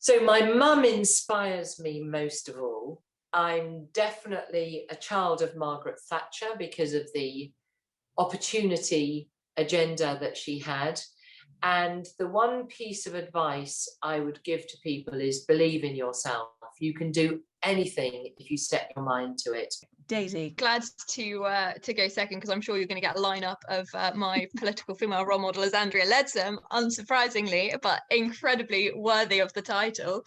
So my mum inspires me most of all. I'm definitely a child of Margaret Thatcher because of the opportunity agenda that she had. And the one piece of advice I would give to people is believe in yourself. You can do anything if you set your mind to it. Daisy. Glad to go second, because I'm sure you're going to get a lineup of my political female role model as Andrea Leadsom, unsurprisingly, but incredibly worthy of the title.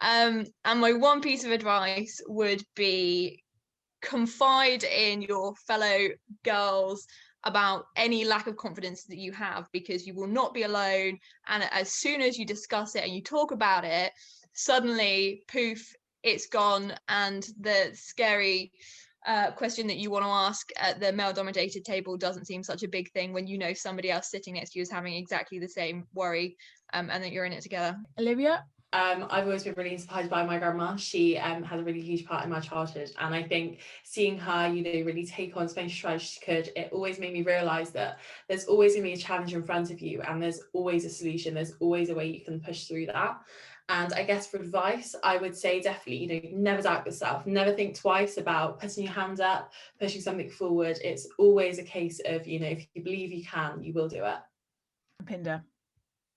And my one piece of advice would be confide in your fellow girls about any lack of confidence that you have, because you will not be alone. And as soon as you discuss it and you talk about it, suddenly, poof, it's gone. And the scary question that you want to ask at the male-dominated table doesn't seem such a big thing when you know somebody else sitting next to you is having exactly the same worry, and that you're in it together. Olivia? I've always been really inspired by my grandma. She had a really huge part in my childhood, and I think seeing her, really take on as many strides as she could, it always made me realise that there's always going to be a challenge in front of you, and there's always a solution. There's always a way you can push through that. And I guess for advice, I would say definitely, never doubt yourself. Never think twice about putting your hand up, pushing something forward. It's always a case of, if you believe you can, you will do it. Pinder.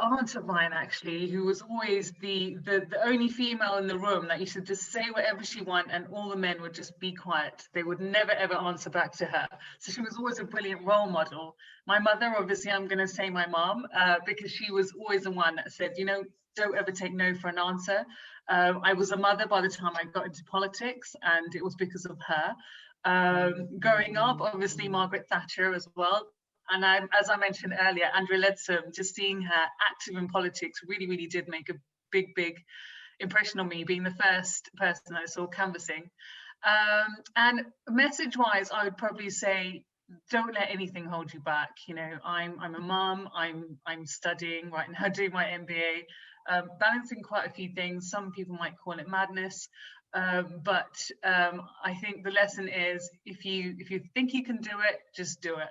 Aunt of mine, actually, who was always the only female in the room that used to just say whatever she wanted, and all the men would just be quiet. They would never ever answer back to her. So she was always a brilliant role model. My mother, obviously, I'm going to say my mom, because she was always the one that said, don't ever take no for an answer. I was a mother by the time I got into politics, and it was because of her. Growing up, obviously, Margaret Thatcher as well. And as I mentioned earlier, Andrea Leadsom, just seeing her active in politics really, really did make a big, big impression on me, being the first person I saw canvassing. And message-wise, I would probably say, don't let anything hold you back. I'm a mum. I'm studying right now, doing my MBA, balancing quite a few things. Some people might call it madness. But I think the lesson is, if you think you can do it, just do it.